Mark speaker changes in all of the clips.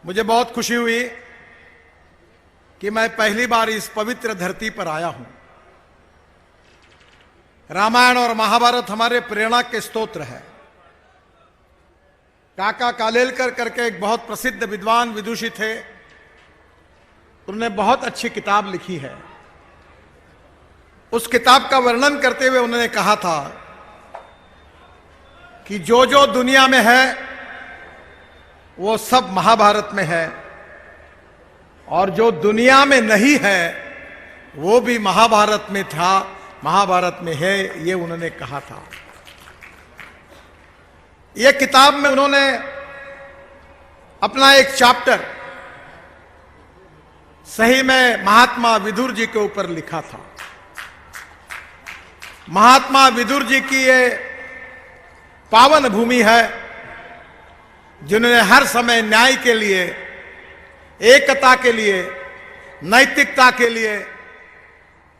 Speaker 1: मुझे बहुत खुशी हुई कि मैं पहली बार इस पवित्र धरती पर आया हूं। रामायण और महाभारत हमारे प्रेरणा के स्तोत्र है। काका कालेलकर करके एक बहुत प्रसिद्ध विद्वान विदुषी थे, उन्होंने बहुत अच्छी किताब लिखी है। उस किताब का वर्णन करते हुए उन्होंने कहा था कि जो जो दुनिया में है वो सब महाभारत में है, और जो दुनिया में नहीं है वो भी महाभारत में था, महाभारत में है, ये उन्होंने कहा था। ये किताब में उन्होंने अपना एक चैप्टर सही में महात्मा विदुर जी के ऊपर लिखा था। महात्मा विदुर जी की ये पावन भूमि है, जिन्होंने हर समय न्याय के लिए, एकता के लिए, नैतिकता के लिए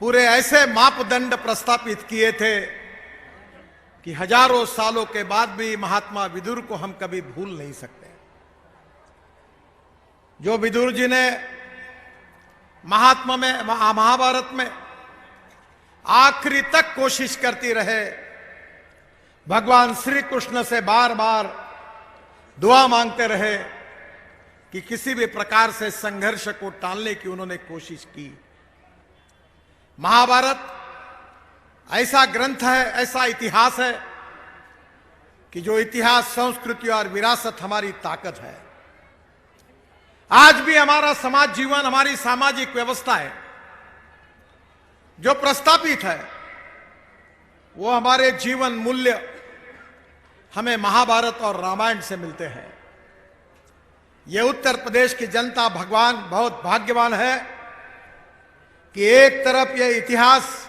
Speaker 1: पूरे ऐसे मापदंड प्रस्तापित किए थे कि हजारों सालों के बाद भी महात्मा विदुर को हम कभी भूल नहीं सकते। जो विदुर जी ने महाभारत में आखिरी तक कोशिश करती रहे, भगवान श्री कृष्ण से बार बार दुआ मांगते रहे कि किसी भी प्रकार से संघर्ष को टालने की उन्होंने कोशिश की। महाभारत ऐसा ग्रंथ है, ऐसा इतिहास है कि जो इतिहास, संस्कृति और विरासत हमारी ताकत है। आज भी हमारा समाज जीवन, हमारी सामाजिक व्यवस्था है जो प्रस्तापित है, वो हमारे जीवन मूल्य हमें महाभारत और रामायण से मिलते हैं। ये उत्तर प्रदेश की जनता भगवान बहुत भाग्यवान है कि एक तरफ ये इतिहास,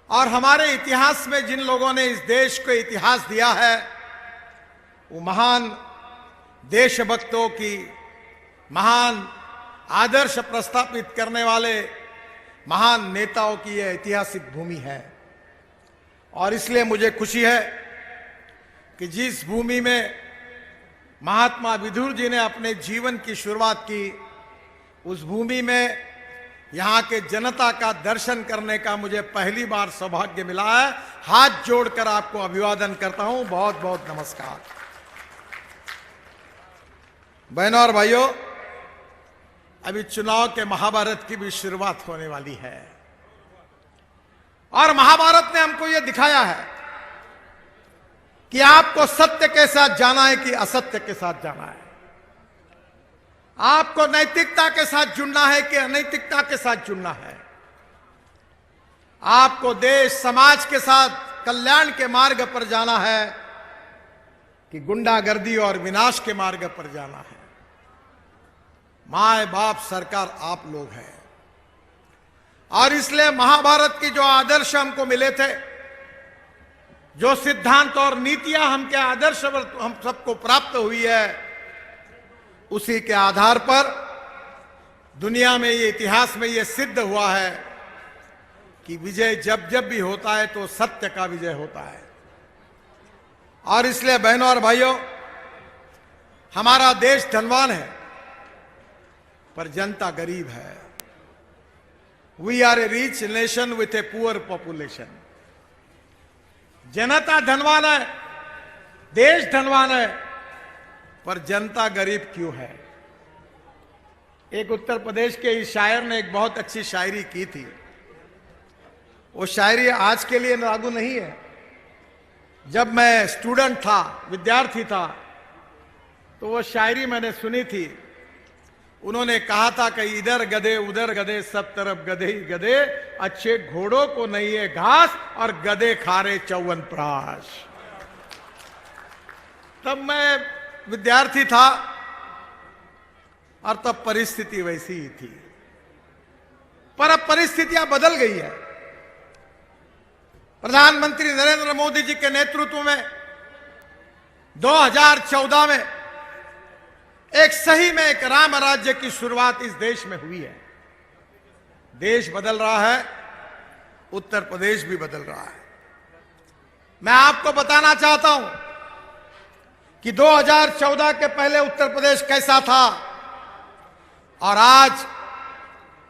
Speaker 1: और हमारे इतिहास में जिन लोगों ने इस देश को इतिहास दिया है वो महान देशभक्तों की, महान आदर्श प्रस्तापित करने वाले महान नेताओं की यह ऐतिहासिक भूमि है। और इसलिए मुझे खुशी है कि जिस भूमि में महात्मा विदुर जी ने अपने जीवन की शुरुआत की, उस भूमि में यहां के जनता का दर्शन करने का मुझे पहली बार सौभाग्य मिला है। हाथ जोड़कर आपको अभिवादन करता हूं। बहुत बहुत नमस्कार। बहनों और भाइयों, अभी चुनाव के महाभारत की भी शुरुआत होने वाली है, और महाभारत ने हमको यह दिखाया है कि आपको सत्य के साथ जाना है कि असत्य के साथ जाना है, आपको नैतिकता के साथ जुड़ना है कि अनैतिकता के साथ जुड़ना है, आपको देश समाज के साथ कल्याण के मार्ग पर जाना है कि गुंडागर्दी और विनाश के मार्ग पर जाना है। माए बाप सरकार आप लोग हैं, और इसलिए महाभारत की जो आदर्श हमको मिले थे, जो सिद्धांत और नीतियां हमके आदर्श हम सबको प्राप्त हुई है, उसी के आधार पर दुनिया में, ये इतिहास में ये सिद्ध हुआ है कि विजय जब जब भी होता है तो सत्य का विजय होता है। और इसलिए बहनों और भाइयों, हमारा देश धनवान है पर जनता गरीब है। We are a rich nation with a poor population. जनता धनवान है, देश धनवान है, पर जनता गरीब क्यों है? एक उत्तर प्रदेश के इस शायर ने एक बहुत अच्छी शायरी की थी। वो शायरी आज के लिए लागू नहीं है। जब मैं स्टूडेंट था, विद्यार्थी था, तो वो शायरी मैंने सुनी थी। उन्होंने कहा था कि इधर गधे उधर गधे, सब तरफ गधे ही गधे, अच्छे घोड़ों को नहीं है घास, और गधे खा रहे च्यवनप्राश। तब मैं विद्यार्थी था और तब परिस्थिति वैसी ही थी, पर अब परिस्थितियां बदल गई है। प्रधानमंत्री नरेंद्र मोदी जी के नेतृत्व में 2014 में एक सही में एक राम राज्य की शुरुआत इस देश में हुई है। देश बदल रहा है, उत्तर प्रदेश भी बदल रहा है। मैं आपको बताना चाहता हूं कि 2014 के पहले उत्तर प्रदेश कैसा था और आज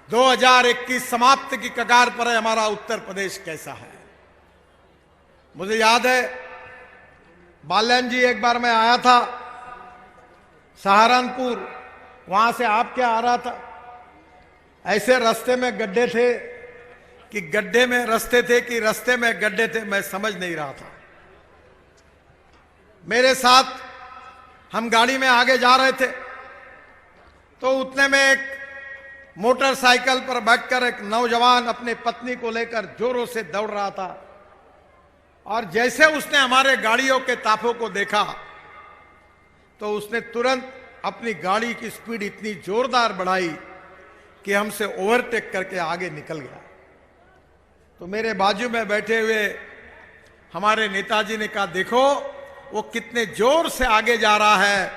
Speaker 1: 2021 समाप्ति की कगार पर है, हमारा उत्तर प्रदेश कैसा है। मुझे याद है बाल्यान जी, एक बार मैं आया था सहारनपुर, वहां से आप क्या आ रहा था, ऐसे रास्ते में गड्ढे थे कि गड्ढे में रास्ते थे कि रास्ते में गड्ढे थे, मैं समझ नहीं रहा था। मेरे साथ हम गाड़ी में आगे जा रहे थे तो उतने में एक मोटरसाइकिल पर बैठकर एक नौजवान अपनी पत्नी को लेकर जोरों से दौड़ रहा था और जैसे उसने हमारे गाड़ियों के तापों को देखा तो उसने तुरंत अपनी गाड़ी की स्पीड इतनी जोरदार बढ़ाई कि हमसे ओवरटेक करके आगे निकल गया। तो मेरे बाजू में बैठे हुए हमारे नेताजी ने कहा, देखो वो कितने जोर से आगे जा रहा है,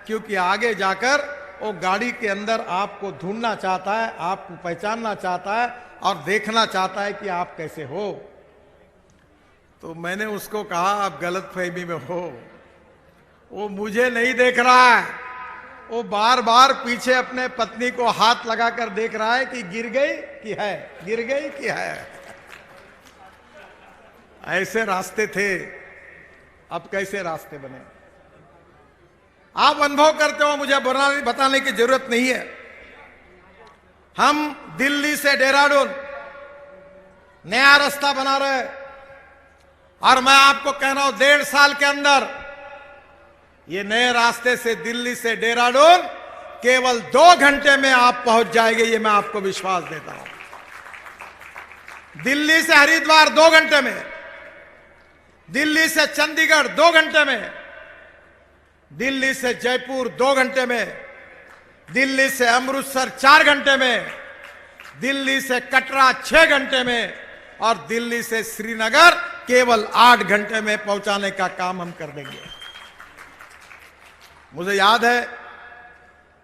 Speaker 1: क्योंकि आगे जाकर वो गाड़ी के अंदर आपको ढूंढना चाहता है, आपको पहचानना चाहता है और देखना चाहता है कि आप कैसे हो। तो मैंने उसको कहा, आप गलतफहमी में हो, वो मुझे नहीं देख रहा है, वो बार बार पीछे अपने पत्नी को हाथ लगाकर देख रहा है कि गिर गई कि है, गिर गई कि है। ऐसे रास्ते थे, अब कैसे रास्ते बने। आप अनुभव करते हो, मुझे बताने की जरूरत नहीं है। हम दिल्ली से देहरादून नया रास्ता बना रहे और मैं आपको कह रहा हूं 1.5 साल के अंदर ये नए रास्ते से दिल्ली से देहरादून केवल 2 घंटे में आप पहुंच जाएंगे, ये मैं आपको विश्वास देता हूं। दिल्ली से हरिद्वार 2 घंटे में, दिल्ली से चंडीगढ़ 2 घंटे में, दिल्ली से जयपुर 2 घंटे में, दिल्ली से अमृतसर 4 घंटे में, दिल्ली से कटरा 6 घंटे में और दिल्ली से श्रीनगर केवल 8 घंटे में पहुंचाने का काम हम कर देंगे। मुझे याद है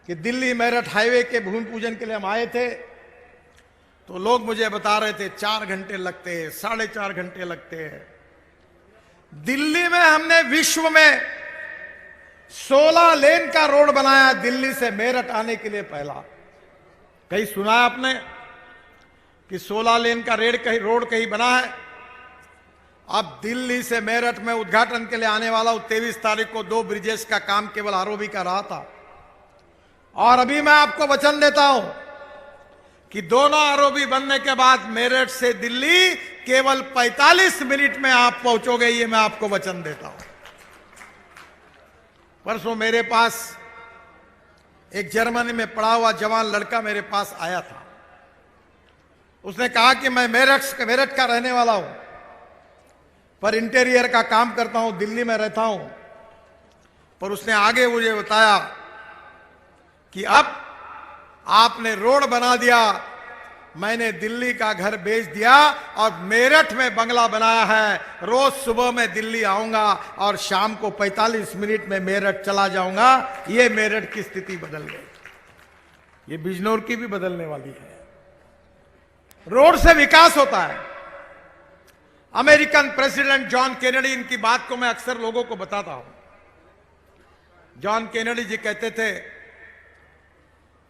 Speaker 1: कि दिल्ली मेरठ हाईवे के भूमि पूजन के लिए हम आए थे तो लोग मुझे बता रहे थे 4 घंटे लगते हैं, 4.5 घंटे लगते हैं। दिल्ली में हमने विश्व में 16 लेन का रोड बनाया, दिल्ली से मेरठ आने के लिए पहला। कहीं सुना है आपने कि 16 लेन का रोड कहीं बना है? अब दिल्ली से मेरठ में उद्घाटन के लिए आने वाला 23 तारीख को 2 ब्रिजेस का काम केवल आरओबी का रहा था और अभी मैं आपको वचन देता हूं कि दोनों आरओबी बनने के बाद मेरठ से दिल्ली केवल 45 मिनट में आप पहुंचोगे, ये मैं आपको वचन देता हूं। परसों मेरे पास एक जर्मनी में पढ़ा हुआ जवान लड़का मेरे पास आया था। उसने कहा कि मैं मेरठ का रहने वाला हूं पर इंटीरियर का काम करता हूं, दिल्ली में रहता हूं। पर उसने आगे मुझे बताया कि अब आपने रोड बना दिया, मैंने दिल्ली का घर बेच दिया और मेरठ में बंगला बनाया है। रोज सुबह में दिल्ली आऊंगा और शाम को 45 मिनट में मेरठ चला जाऊंगा। ये मेरठ की स्थिति बदल गई, ये बिजनौर की भी बदलने वाली है। रोड से विकास होता है। अमेरिकन प्रेसिडेंट जॉन केनेडी, इनकी बात को मैं अक्सर लोगों को बताता हूं। जॉन केनेडी जी कहते थे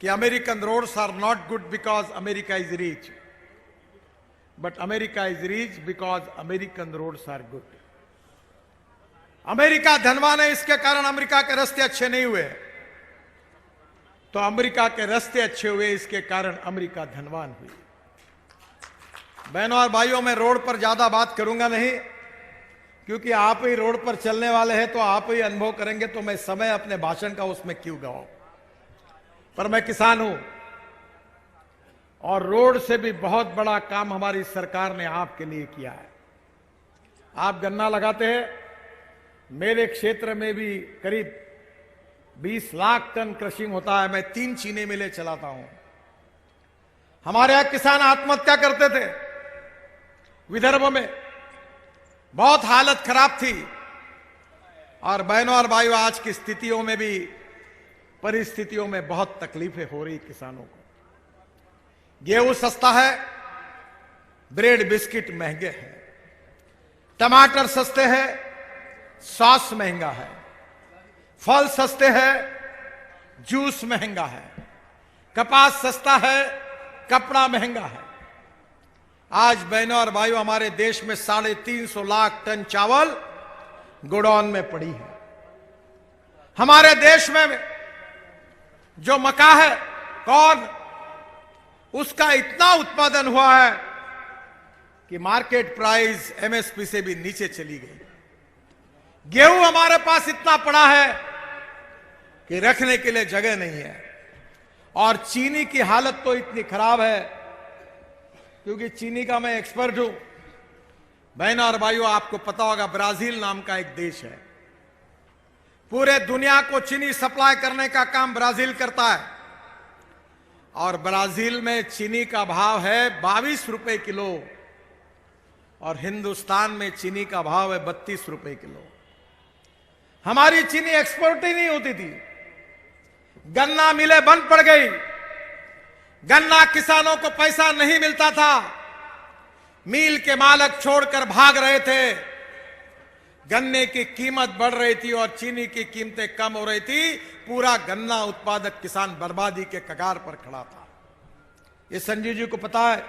Speaker 1: कि American roads are not good because America is rich, but America is rich because American roads are good. America धनवान है, इसके कारण अमेरिका के रास्ते अच्छे नहीं हुए, तो अमेरिका के रास्ते अच्छे हुए, इसके कारण अमेरिका धनवान हुई। बहनों और भाइयों, मैं रोड पर ज्यादा बात करूंगा नहीं, क्योंकि आप ही रोड पर चलने वाले हैं तो आप ही अनुभव करेंगे, तो मैं समय अपने भाषण का उसमें क्यों गवाऊं। पर मैं किसान हूं और रोड से भी बहुत बड़ा काम हमारी सरकार ने आपके लिए किया है। आप गन्ना लगाते हैं, मेरे क्षेत्र में भी करीब 20 लाख टन क्रशिंग होता है। मैं 3 चीनी मिलें चलाता हूं। हमारे यहां किसान आत्महत्या करते थे, विदर्भ में बहुत हालत खराब थी। और बहनों और भाइयों, आज की स्थितियों में भी, परिस्थितियों में बहुत तकलीफें हो रही किसानों को। गेहूं सस्ता है, ब्रेड बिस्किट महंगे हैं, टमाटर सस्ते हैं, सॉस महंगा है, फल सस्ते हैं, जूस महंगा है, कपास सस्ता है, कपड़ा महंगा है। आज बहनों और भाइयों, हमारे देश में 350 लाख टन चावल गोडाउन में पड़ी है। हमारे देश में जो मक्का है, कॉर्न, उसका इतना उत्पादन हुआ है कि मार्केट प्राइस एमएसपी से भी नीचे चली गई। गेहूं हमारे पास इतना पड़ा है कि रखने के लिए जगह नहीं है। और चीनी की हालत तो इतनी खराब है, क्योंकि चीनी का मैं एक्सपर्ट हूं। बहनों और भाइयों, आपको पता होगा, ब्राजील नाम का एक देश है। पूरे दुनिया को चीनी सप्लाई करने का काम ब्राजील करता है। और ब्राजील में चीनी का भाव है 22 रुपए किलो, और हिंदुस्तान में चीनी का भाव है 32 रुपए किलो। हमारी चीनी एक्सपोर्ट ही नहीं होती थी। गन्ना मिलें बंद पड़ गई, गन्ना किसानों को पैसा नहीं मिलता था, मिल के मालिक छोड़कर भाग रहे थे, गन्ने की कीमत बढ़ रही थी और चीनी की कीमतें कम हो रही थी। पूरा गन्ना उत्पादक किसान बर्बादी के कगार पर खड़ा था। ये संजीव जी को पता है।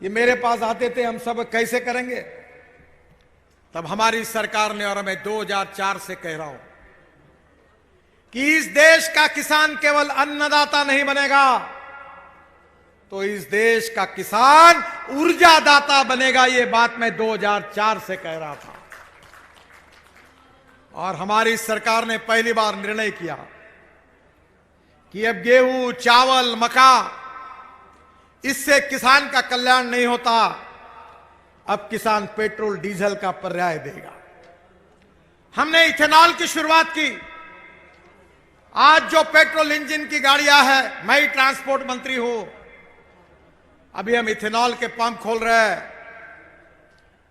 Speaker 1: ये मेरे पास आते थे, हम सब कैसे करेंगे। तब हमारी सरकार ने, और मैं 2004 से कह रहा हूं कि इस देश का किसान केवल अन्नदाता नहीं बनेगा, तो इस देश का किसान ऊर्जादाता बनेगा। ये बात मैं 2004 से कह रहा था। और हमारी सरकार ने पहली बार निर्णय किया कि अब गेहूं, चावल, मक्का, इससे किसान का कल्याण नहीं होता। अब किसान पेट्रोल डीजल का पर्याय देगा। हमने इथेनॉल की शुरुआत की। आज जो पेट्रोल इंजन की गाड़ियां हैं, मैं ही ट्रांसपोर्ट मंत्री हूं, अभी हम इथेनॉल के पंप खोल रहे हैं।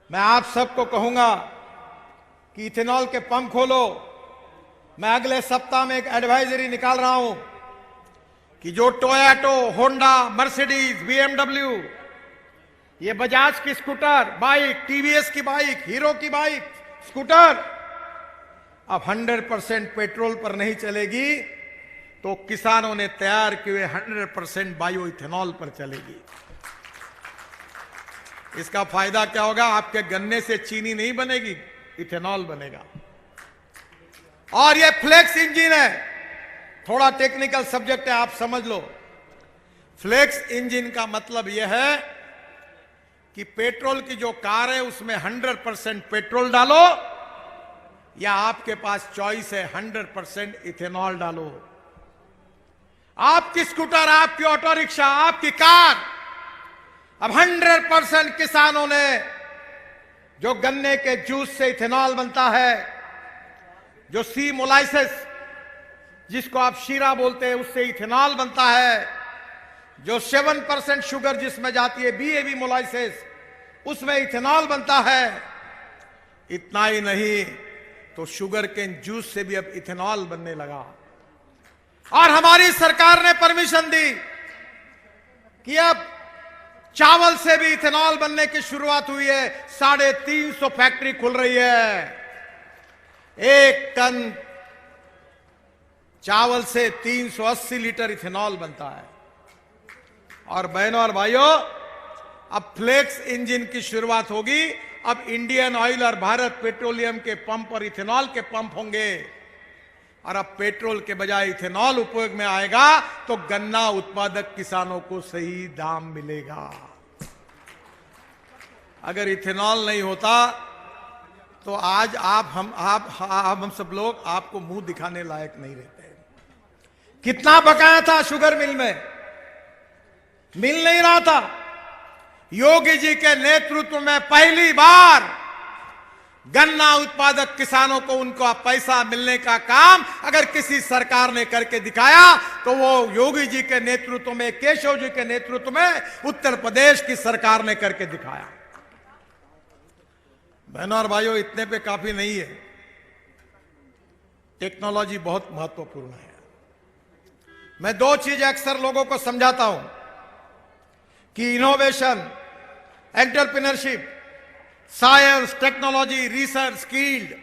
Speaker 1: मैं आप सबको कहूंगा कि इथेनॉल के पंप खोलो। मैं अगले सप्ताह में एक एडवाइजरी निकाल रहा हूं कि जो टोयोटा, होंडा, मर्सिडीज, बीएमडब्ल्यू, ये बजाज की स्कूटर बाइक, टीवीएस की बाइक, हीरो की बाइक, स्कूटर अब 100% पेट्रोल पर नहीं चलेगी, तो किसानों ने तैयार किए 100% बायो इथेनॉल पर चलेगी। इसका फायदा क्या होगा? आपके गन्ने से चीनी नहीं बनेगी, इथेनॉल बनेगा। और ये फ्लेक्स इंजन है। थोड़ा टेक्निकल सब्जेक्ट है, आप समझ लो। फ्लेक्स इंजन का मतलब यह है कि पेट्रोल की जो कार है उसमें 100% पेट्रोल डालो, या आपके पास चॉइस है 100% इथेनॉल डालो। आपकी स्कूटर, आपकी ऑटो रिक्शा, आपकी कार, अब 100% किसानों ने, जो गन्ने के जूस से इथेनॉल बनता है, जो सी मोलाइसिस जिसको आप शीरा बोलते हैं, उससे इथेनॉल बनता है, जो 7% शुगर जिसमें जाती है, बीएबी मोलाइसिस, उसमें इथेनॉल बनता है। इतना ही नहीं, तो शुगर केन जूस से भी अब इथेनॉल बनने लगा। और हमारी सरकार ने परमिशन दी कि अब चावल से भी इथेनॉल बनने की शुरुआत हुई है। 350 फैक्ट्री खुल रही है। 1 टन चावल से 380 लीटर इथेनॉल बनता है। और बहनों और भाइयों, अब फ्लेक्स इंजन की शुरुआत होगी। अब इंडियन ऑयल और भारत पेट्रोलियम के पंप और इथेनॉल के पंप होंगे। और अब पेट्रोल के बजाय इथेनॉल उपयोग में आएगा, तो गन्ना उत्पादक किसानों को सही दाम मिलेगा। अगर इथेनॉल नहीं होता तो आज हम सब लोग आपको मुंह दिखाने लायक नहीं रहते। कितना बकाया था शुगर मिल में, मिल नहीं रहा था। योगी जी के नेतृत्व में पहली बार गन्ना उत्पादक किसानों को उनका पैसा मिलने का काम अगर किसी सरकार ने करके दिखाया, तो वो योगी जी के नेतृत्व में, केशव जी के नेतृत्व में उत्तर प्रदेश की सरकार ने करके दिखाया। बहनों और भाइयों, इतने पे काफी नहीं है। टेक्नोलॉजी बहुत महत्वपूर्ण है। मैं 2 चीजें अक्सर लोगों को समझाता हूं कि innovation, entrepreneurship, science, technology, research, skilled,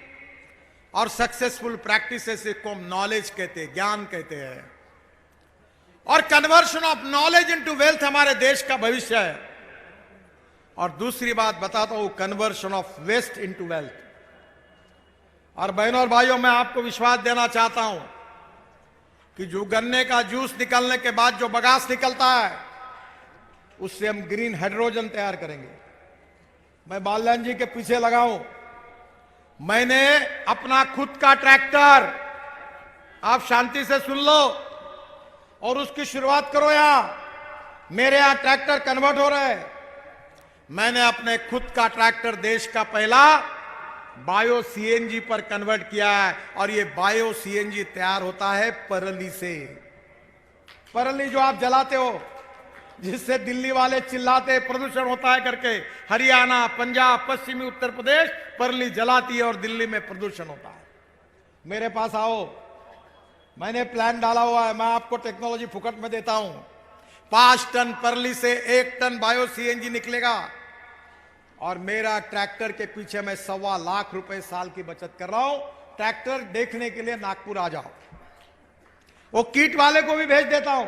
Speaker 1: और सक्सेसफुल प्रैक्टिसेस को हम नॉलेज कहते हैं, ज्ञान कहते हैं। और conversion of knowledge into wealth हमारे देश का भविष्य है। और दूसरी बात बताता हूं, conversion of waste into wealth. और बहनों और भाइयों, मैं आपको विश्वास देना चाहता हूं कि जो गन्ने का जूस निकलने के बाद जो बगास निकलता है, उससे हम ग्रीन हाइड्रोजन तैयार करेंगे। मैं बाल्यान जी के पीछे लगा हूं। मैंने अपना खुद का ट्रैक्टर, आप शांति से सुन लो और उसकी शुरुआत करो। यहां मेरे यहां ट्रैक्टर कन्वर्ट हो रहे हैं। मैंने अपने खुद का ट्रैक्टर देश का पहला बायो सीएनजी पर कन्वर्ट किया है। और ये बायो सीएनजी तैयार होता है परली से। परली जो आप जलाते हो, जिससे दिल्ली वाले चिल्लाते प्रदूषण होता है करके, हरियाणा, पंजाब, पश्चिमी उत्तर प्रदेश परली जलाती है और दिल्ली में प्रदूषण होता है। मेरे पास आओ, मैंने प्लान डाला हुआ है, मैं आपको टेक्नोलॉजी फुकट में देता हूं। 5 टन परली से 1 टन बायो सीएनजी निकलेगा। और मेरा ट्रैक्टर के पीछे मैं 1.25 लाख रुपए साल की बचत कर रहा हूं। ट्रैक्टर देखने के लिए नागपुर आ जाओ, वो किट वाले को भी भेज देता हूं।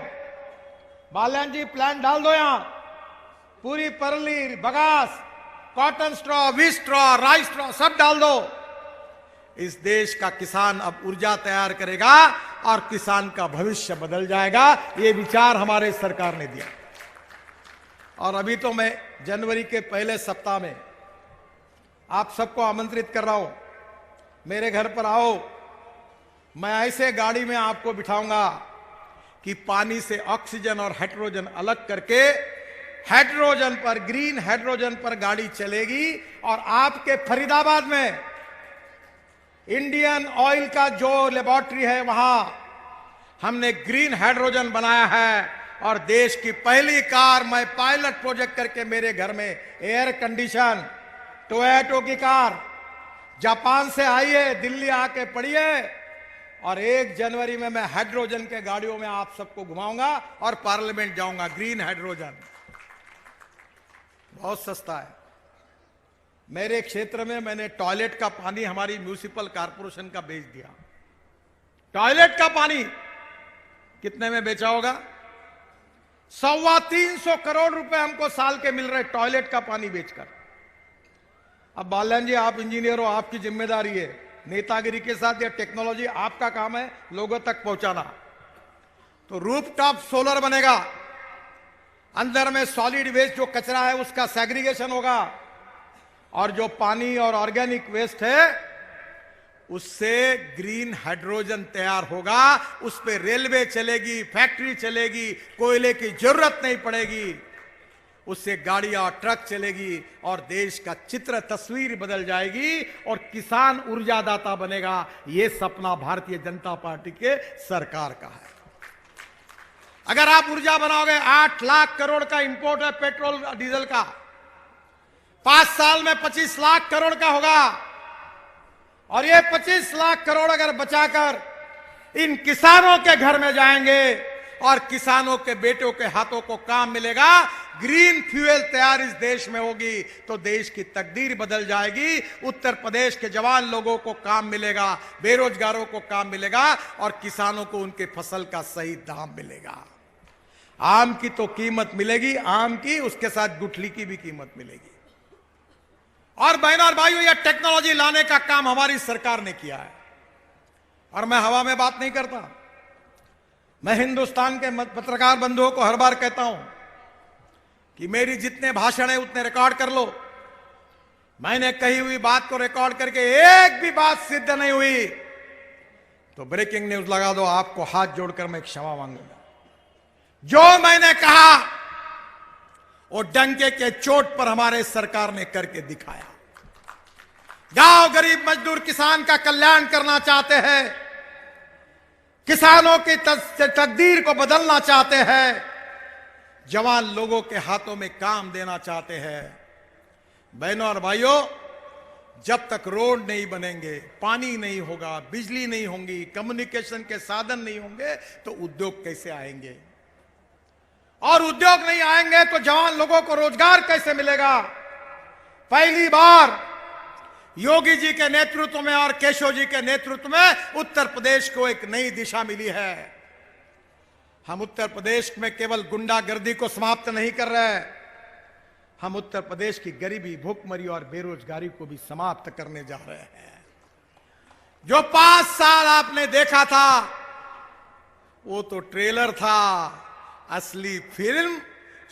Speaker 1: बाल्यान जी प्लान डाल दो, यहां पूरी परली, bagasse, cotton straw, wheat straw, rice straw सब डाल दो। इस देश का किसान अब ऊर्जा तैयार करेगा और किसान का भविष्य बदल जाएगा। ये विचार हमारे सरकार ने दिया। और अभी तो मैं जनवरी के पहले सप्ताह में आप सबको आमंत्रित कर रहा हूं, मेरे घर पर आओ। मैं ऐसे गाड़ी में आपको बिठाऊंगा कि पानी से ऑक्सीजन और हाइड्रोजन अलग करके हाइड्रोजन पर, ग्रीन हाइड्रोजन पर गाड़ी चलेगी। और आपके फरीदाबाद में इंडियन ऑयल का जो लेबोरेटरी है, वहां हमने ग्रीन हाइड्रोजन बनाया है। और देश की पहली कार मैं पायलट प्रोजेक्ट करके मेरे घर में एयर कंडीशन टोयोटा की कार जापान से आई है, दिल्ली आके पड़ी है। और 1 जनवरी में मैं हाइड्रोजन के गाड़ियों में आप सबको घुमाऊंगा और पार्लियामेंट जाऊंगा। ग्रीन हाइड्रोजन बहुत सस्ता है। मेरे क्षेत्र में मैंने टॉयलेट का पानी हमारी म्यूनिसिपल कॉर्पोरेशन का बेच दिया। टॉयलेट का पानी कितने में बेचा होगा? 325 करोड़ रुपए हमको साल के मिल रहे टॉयलेट का पानी बेचकर। अब बाल्यान जी, आप इंजीनियर हो, आपकी जिम्मेदारी है। नेतागिरी के साथ यह टेक्नोलॉजी आपका काम है लोगों तक पहुंचाना। तो रूफटॉप सोलर बनेगा, अंदर में सॉलिड वेस्ट जो कचरा है उसका सेग्रीगेशन होगा। और जो पानी और ऑर्गेनिक वेस्ट है उससे ग्रीन हाइड्रोजन तैयार होगा। उस पे रेलवे चलेगी, फैक्ट्री चलेगी, कोयले की जरूरत नहीं पड़ेगी। उससे गाड़ियां, ट्रक चलेगी और देश का चित्र, तस्वीर बदल जाएगी और किसान ऊर्जादाता बनेगा। यह सपना भारतीय जनता पार्टी के सरकार का है। अगर आप ऊर्जा बनाओगे, 8 लाख करोड़ का इंपोर्ट है पेट्रोल डीजल का, 5 साल में 25 लाख करोड़ का होगा। और ये 25 लाख करोड़ अगर बचाकर इन किसानों के घर में जाएंगे और किसानों के बेटों के हाथों को काम मिलेगा, ग्रीन फ्यूल तैयार इस देश में होगी, तो देश की तकदीर बदल जाएगी। उत्तर प्रदेश के जवान लोगों को काम मिलेगा, बेरोजगारों को काम मिलेगा और किसानों को उनके फसल का सही दाम मिलेगा। आम की तो कीमत मिलेगी, आम की, उसके साथ गुठली की भी कीमत मिलेगी। और बहनों और भाइयों, यह टेक्नोलॉजी लाने का काम हमारी सरकार ने किया है। और मैं हवा में बात नहीं करता। मैं हिंदुस्तान के पत्रकार बंधुओं को हर बार कहता हूं कि मेरी जितने भाषण है उतने रिकॉर्ड कर लो। मैंने कही हुई बात को रिकॉर्ड करके एक भी बात सिद्ध नहीं हुई तो ब्रेकिंग न्यूज लगा दो। आपको हाथ जोड़कर मैं क्षमा मांगूंगा। जो मैंने कहा वो डंके के चोट पर हमारे सरकार ने करके दिखाया। गांव गरीब मजदूर किसान का कल्याण करना चाहते हैं, किसानों की तकदीर को बदलना चाहते हैं, जवान लोगों के हाथों में काम देना चाहते हैं। बहनों और भाइयों, जब तक रोड नहीं बनेंगे, पानी नहीं होगा, बिजली नहीं होंगी, कम्युनिकेशन के साधन नहीं होंगे तो उद्योग कैसे आएंगे? और उद्योग नहीं आएंगे तो जवान लोगों को रोजगार कैसे मिलेगा? पहली बार योगी जी के नेतृत्व में और केशव जी के नेतृत्व में उत्तर प्रदेश को एक नई दिशा मिली है। हम उत्तर प्रदेश में केवल गुंडागर्दी को समाप्त नहीं कर रहे, हम उत्तर प्रदेश की गरीबी, भूखमरी और बेरोजगारी को भी समाप्त करने जा रहे हैं। जो 5 साल आपने देखा था वो तो ट्रेलर था, असली फिल्म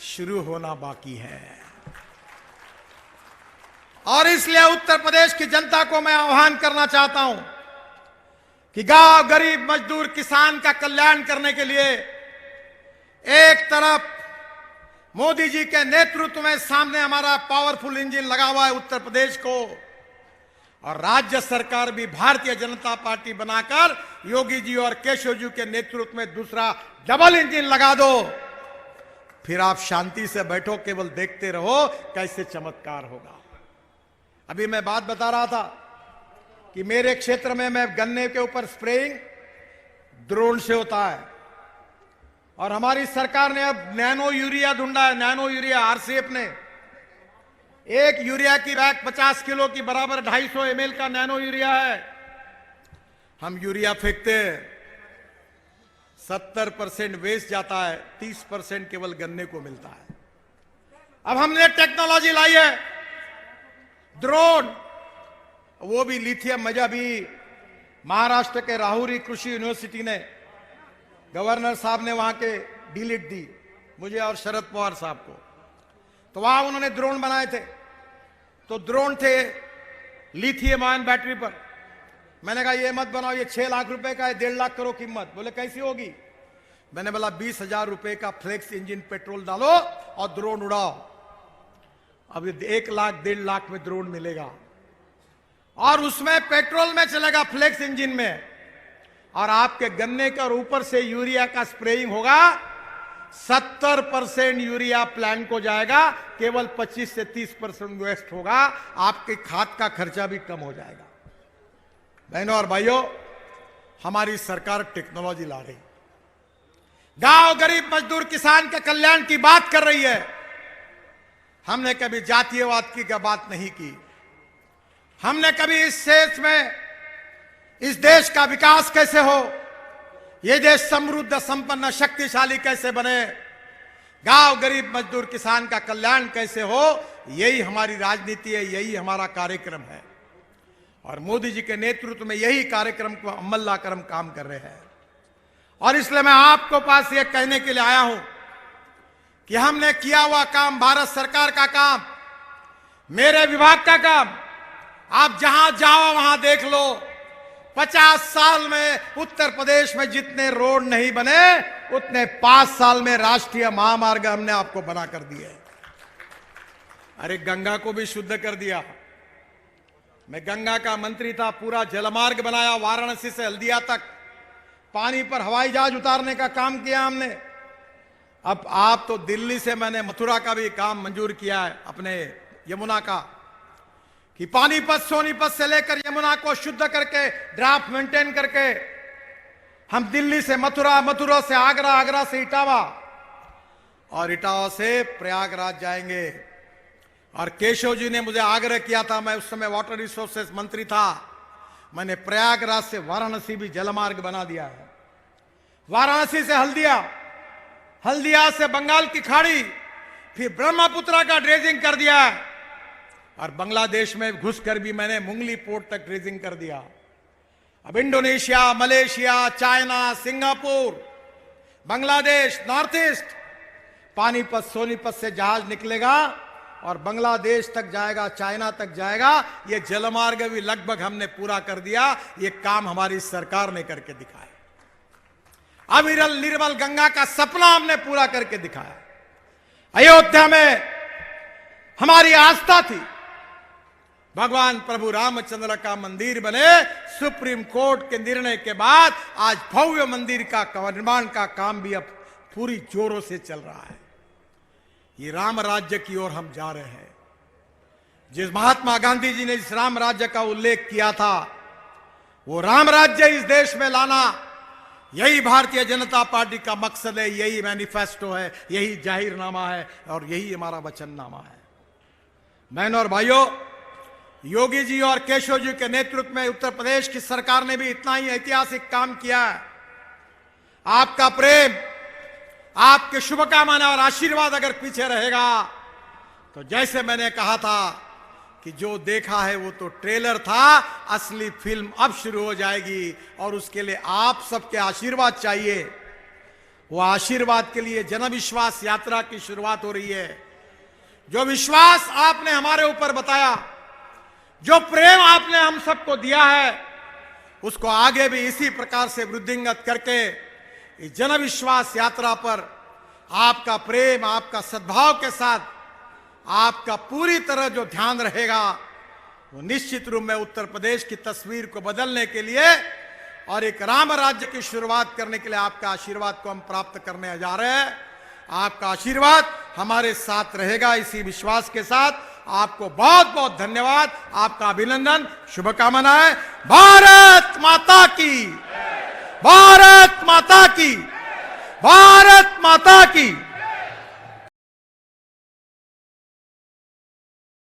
Speaker 1: शुरू होना बाकी है। और इसलिए उत्तर प्रदेश की जनता को मैं आह्वान करना चाहता हूं कि गांव, गरीब, मजदूर, किसान का कल्याण करने के लिए एक तरफ मोदी जी के नेतृत्व में सामने हमारा पावरफुल इंजन लगा हुआ है उत्तर प्रदेश को, और राज्य सरकार भी भारतीय जनता पार्टी बनाकर योगी जी और केशव जी के नेतृत्व में दूसरा डबल इंजन लगा दो। फिर आप शांति से बैठो, केवल देखते रहो कैसे चमत्कार होगा। अभी मैं बात बता रहा था कि मेरे क्षेत्र में मैं गन्ने के ऊपर स्प्रेइंग ड्रोन से होता है, और हमारी सरकार ने अब नैनो यूरिया ढूंढा है। नैनो यूरिया आरसीएफ ने एक यूरिया की बैग 50 किलो की बराबर 250 ml का नैनो यूरिया है। हम यूरिया फेंकते हैं, 70% वेस्ट जाता है, 30% केवल गन्ने को मिलता है। अब हमने टेक्नोलॉजी लाई है, ड्रोन, वो भी लिथियम मजा भी महाराष्ट्र के राहुरी कृषि यूनिवर्सिटी ने, गवर्नर साहब ने वहां के डीलिट दी मुझे और शरद पवार साहब को, तो वहां उन्होंने ड्रोन बनाए थे। तो ड्रोन थे लिथियम आयन बैटरी पर। मैंने कहा ये मत बनाओ, ये 6 लाख रुपए का है, 1.5 लाख करो कीमत। बोले कैसी होगी? मैंने बोला 20,000 रुपए का फ्लेक्स इंजन पेट्रोल डालो और ड्रोन उड़ाओ। अब 1 लाख 1.5 लाख में ड्रोन मिलेगा, और उसमें पेट्रोल में चलेगा, फ्लेक्स इंजन में, और आपके गन्ने के ऊपर से यूरिया का स्प्रेइंग होगा। 70% यूरिया प्लांट को जाएगा, केवल 25 से 30% वेस्ट होगा। आपके खाद का खर्चा भी कम हो जाएगा। बहनों और भाइयों, हमारी सरकार टेक्नोलॉजी ला रही, गांव, गरीब, मजदूर, किसान के कल्याण की बात कर रही है। हमने कभी जातीयवाद की बात नहीं की। हमने कभी इस देश में, इस देश का विकास कैसे हो, ये देश समृद्ध, संपन्न, शक्तिशाली कैसे बने, गांव, गरीब, मजदूर, किसान का कल्याण कैसे हो, यही हमारी राजनीति है, यही हमारा कार्यक्रम है। और मोदी जी के नेतृत्व में यही कार्यक्रम को अमल लाकर हम काम कर रहे हैं। और इसलिए मैं आपको पास ये कहने के लिए आया हूं कि हमने किया हुआ काम, भारत सरकार का काम, मेरे विभाग का काम, आप जहां जाओ वहां देख लो। 50 साल में उत्तर प्रदेश में जितने रोड नहीं बने, उतने 5 साल में राष्ट्रीय महामार्ग हमने आपको बना कर दिए। अरे गंगा को भी शुद्ध कर दिया। मैं गंगा का मंत्री था, पूरा जलमार्ग बनाया, वाराणसी से हल्दिया तक पानी पर हवाई जहाज उतारने का काम किया हमने। अब आप तो दिल्ली से, मैंने मथुरा का भी काम मंजूर किया है, अपने यमुना का, कि पानीपत, सोनीपत से लेकर यमुना को शुद्ध करके, ड्राफ्ट मेंटेन करके हम दिल्ली से मथुरा, मथुरा से आगरा, आगरा से इटावा, और इटावा से प्रयागराज जाएंगे। और केशव जी ने मुझे आग्रह किया था, मैं उस समय वाटर रिसोर्सेस मंत्री था, मैंने प्रयागराज से वाराणसी भी जलमार्ग बना दिया है। वाराणसी से हल्दिया, हल्दिया से बंगाल की खाड़ी, फिर ब्रह्मपुत्रा का ड्रेजिंग कर दिया, और बांग्लादेश में घुसकर भी मैंने मुंगली पोर्ट तक ड्रेजिंग कर दिया। अब Indonesia, Malaysia, China, Singapore, Bangladesh, north east, Panipat, Sonipat से जहाज निकलेगा और बांग्लादेश तक जाएगा, चाइना तक जाएगा। ये जलमार्ग भी लगभग हमने पूरा कर दिया। ये काम हमारी सरकार ने करके दिखाया। अविरल निर्मल गंगा का सपना हमने पूरा करके दिखाया। अयोध्या में हमारी आस्था थी, भगवान प्रभु रामचंद्र का मंदिर बने। सुप्रीम कोर्ट के निर्णय के बाद आज भव्य मंदिर का निर्माण का काम भी अब पूरी जोरों से चल रहा है। ये राम राज्य की ओर हम जा रहे हैं। जिस महात्मा गांधी जी ने इस राम राज्य का उल्लेख किया था, वो राम राज्य इस देश में लाना, यही भारतीय जनता पार्टी का मकसद है, यही मैनिफेस्टो है, यही जाहिरनामा है, और यही हमारा वचननामा है। बहनों और भाइयों, योगी जी और केशव जी के नेतृत्व में उत्तर प्रदेश की सरकार ने भी इतना ही ऐतिहासिक काम किया है। आपका प्रेम, आपके शुभकामना और आशीर्वाद अगर पीछे रहेगा तो जैसे मैंने कहा था कि जो देखा है वो तो ट्रेलर था, असली फिल्म अब शुरू हो जाएगी और उसके लिए आप सबके आशीर्वाद चाहिए। वो आशीर्वाद के लिए जनविश्वास यात्रा की शुरुआत हो रही है। जो विश्वास आपने हमारे ऊपर बताया, जो प्रेम आपने हम सबको दिया है, उसको आगे भी इसी प्रकार से वृद्धिंगत करके इस जनविश्वास यात्रा पर आपका प्रेम, आपका सद्भाव के साथ आपका पूरी तरह जो ध्यान रहेगा वो निश्चित रूप में उत्तर प्रदेश की तस्वीर को बदलने के लिए और एक राम राज्य की शुरुआत करने के लिए आपका आशीर्वाद को हम प्राप्त करने जा रहे हैं। आपका आशीर्वाद हमारे साथ रहेगा, इसी विश्वास के साथ आपको बहुत बहुत धन्यवाद, आपका अभिनंदन, शुभकामनाएं। भारत माता की, भारत माता की, भारत माता की।